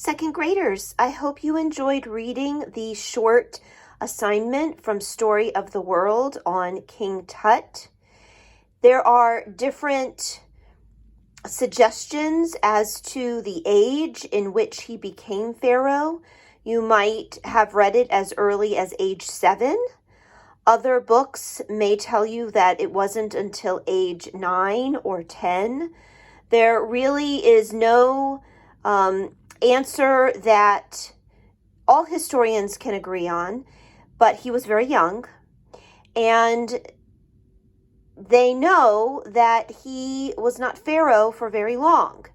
Second graders, I hope you enjoyed reading the short assignment from Story of the World on King Tut. There are different suggestions as to the age in which he became Pharaoh. You might have read it as early as age 7. Other books may tell you that it wasn't until age 9 or 10. There really is no answer that all historians can agree on, but he was very young, and they know that he was not Pharaoh for very long.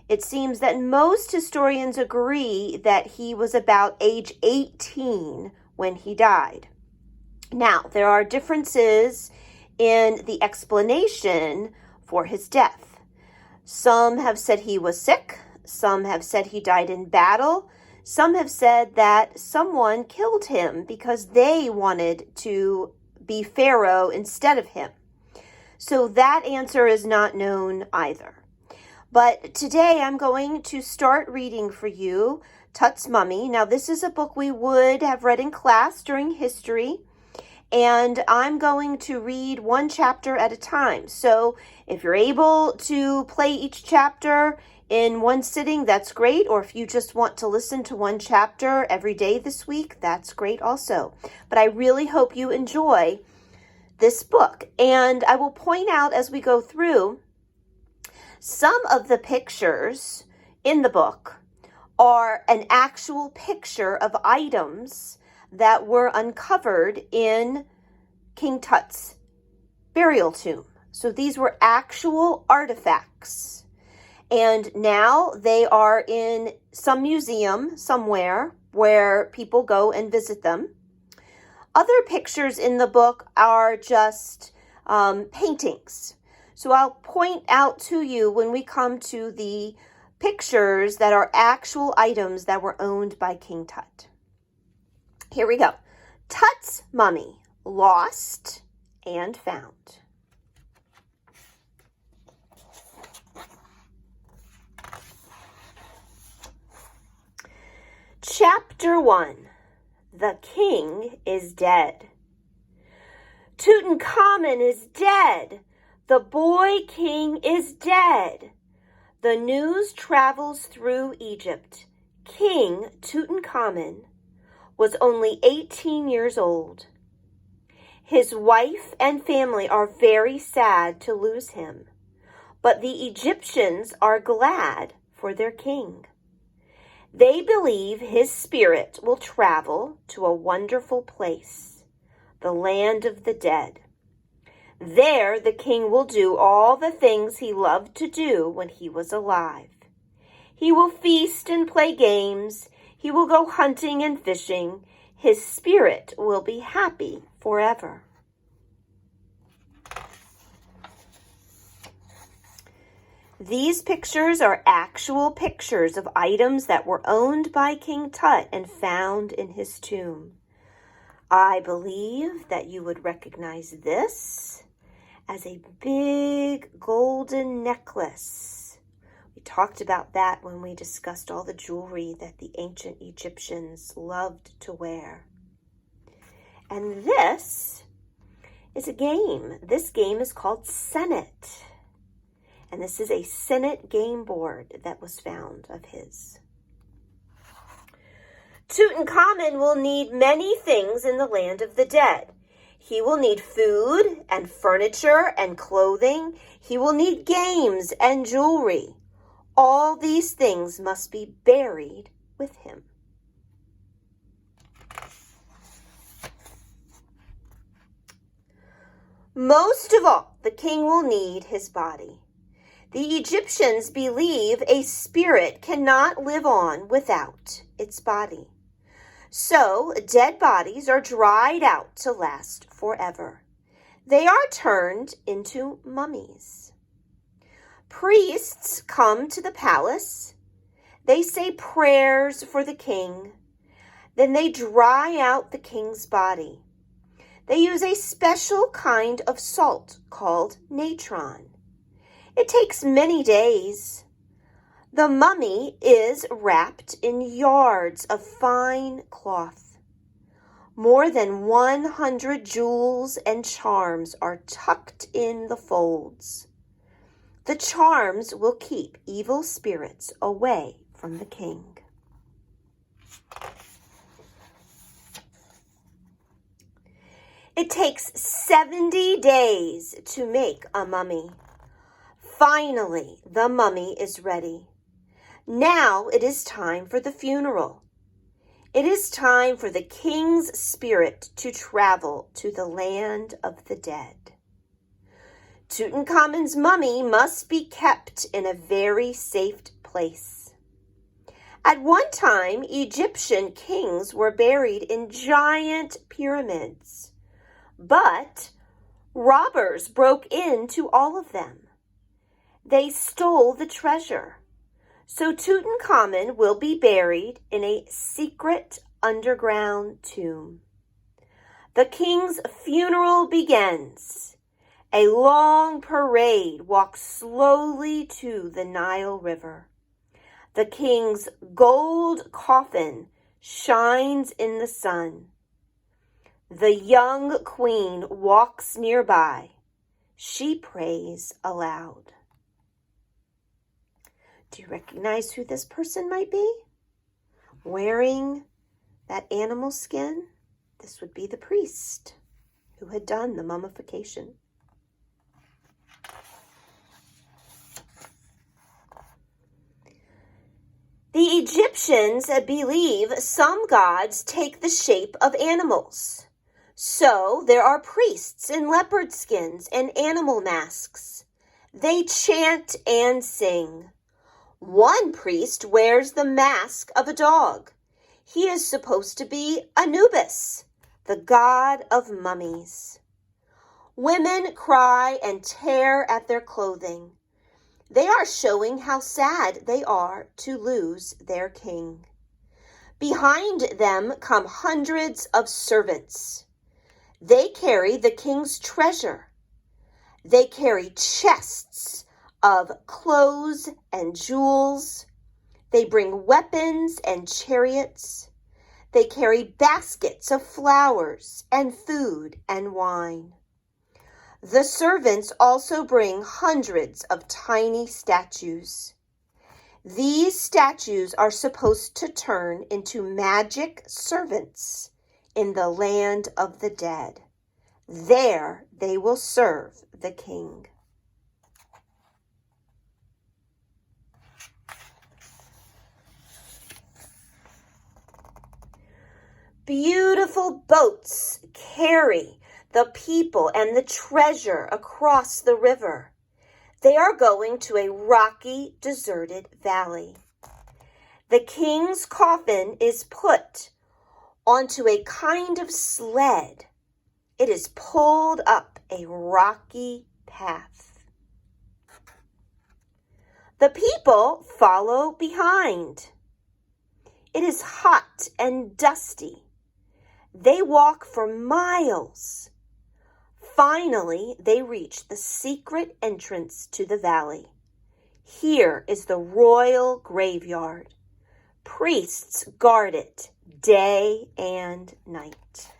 It seems that most historians agree that he was about age 18 when he died. Now, there are differences in the explanation for his death. Some have said he was sick. Some have said he died in battle. Some have said that someone killed him because they wanted to be Pharaoh instead of him. So that answer is not known either. But today I'm going to start reading for you Tut's Mummy. Now, this is a book we would have read in class during history, and I'm going to read one chapter at a time. So if you're able to play each chapter in one sitting, that's great. Or if you just want to listen to one chapter every day this week, that's great also. But I really hope you enjoy this book. And I will point out as we go through, some of the pictures in the book are an actual picture of items that were uncovered in King Tut's burial tomb. So these were actual artifacts. And now they are in some museum somewhere where people go and visit them. Other pictures in the book are just paintings. So I'll point out to you when we come to the pictures that are actual items that were owned by King Tut. Here we go. Tut's Mummy, Lost and Found. Chapter 1. The King is Dead. Tutankhamun is dead. The boy king is dead. The news travels through Egypt. King Tutankhamun was only 18 years old. His wife and family are very sad to lose him, but the Egyptians are glad for their king. They believe his spirit will travel to a wonderful place, the land of the dead. There the king will do all the things he loved to do when he was alive. He will feast and play games. He will go hunting and fishing. His spirit will be happy forever. These pictures are actual pictures of items that were owned by King Tut and found in his tomb. I believe that you would recognize this as a big golden necklace. We talked about that when we discussed all the jewelry that the ancient Egyptians loved to wear. And this is a game. This game is called Senet. And this is a Senet game board that was found of his. Tutankhamun will need many things in the land of the dead. He will need food and furniture and clothing. He will need games and jewelry. All these things must be buried with him. Most of all, the king will need his body. The Egyptians believe a spirit cannot live on without its body. So, dead bodies are dried out to last forever. They are turned into mummies. Priests come to the palace. They say prayers for the king. Then they dry out the king's body. They use a special kind of salt called natron. It takes many days. The mummy is wrapped in yards of fine cloth. More than 100 jewels and charms are tucked in the folds. The charms will keep evil spirits away from the king. It takes 70 days to make a mummy. Finally, the mummy is ready. Now it is time for the funeral. It is time for the king's spirit to travel to the land of the dead. Tutankhamun's mummy must be kept in a very safe place. At one time, Egyptian kings were buried in giant pyramids, but robbers broke into all of them. They stole the treasure. So Tutankhamun will be buried in a secret underground tomb. The king's funeral begins. A long parade walks slowly to the Nile River. The king's gold coffin shines in the sun. The young queen walks nearby. She prays aloud. Do you recognize who this person might be? Wearing that animal skin? This would be the priest who had done the mummification. The Egyptians believe some gods take the shape of animals. So there are priests in leopard skins and animal masks. They chant and sing. One priest wears the mask of a dog. He is supposed to be Anubis, the god of mummies. Women cry and tear at their clothing. They are showing how sad they are to lose their king. Behind them come hundreds of servants. They carry the king's treasure. They carry chests of clothes and jewels. They bring weapons and chariots. They carry baskets of flowers and food and wine. The servants also bring hundreds of tiny statues. These statues are supposed to turn into magic servants in the land of the dead. There they will serve the king. Beautiful boats carry the people and the treasure across the river. They are going to a rocky, deserted valley. The king's coffin is put onto a kind of sled. It is pulled up a rocky path. The people follow behind. It is hot and dusty. They walk for miles. Finally, they reach the secret entrance to the valley. Here is the royal graveyard. Priests guard it day and night.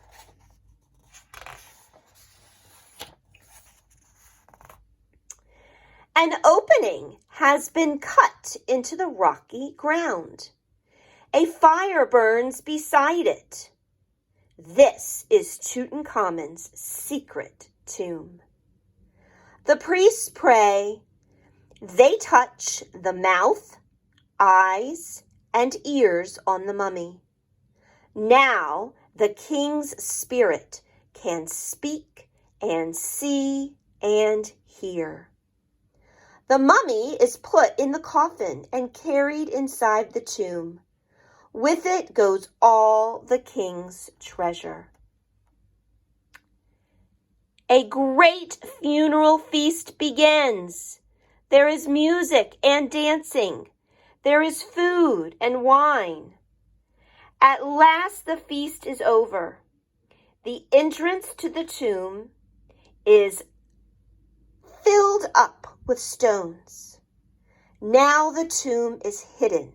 An opening has been cut into the rocky ground. A fire burns beside it. This is Tutankhamun's secret tomb. The priests pray. They touch the mouth, eyes, and ears on the mummy. Now the king's spirit can speak and see and hear. The mummy is put in the coffin and carried inside the tomb. With it goes all the king's treasure. A great funeral feast begins. There is music and dancing. There is food and wine. At last the feast is over. The entrance to the tomb is filled up with stones. Now the tomb is hidden.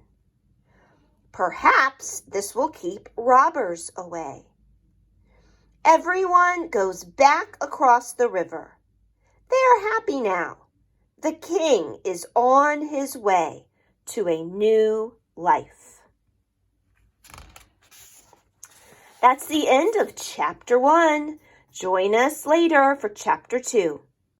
Perhaps this will keep robbers away. Everyone goes back across the river. They are happy now. The king is on his way to a new life. That's the end of chapter 1. Join us later for chapter 2.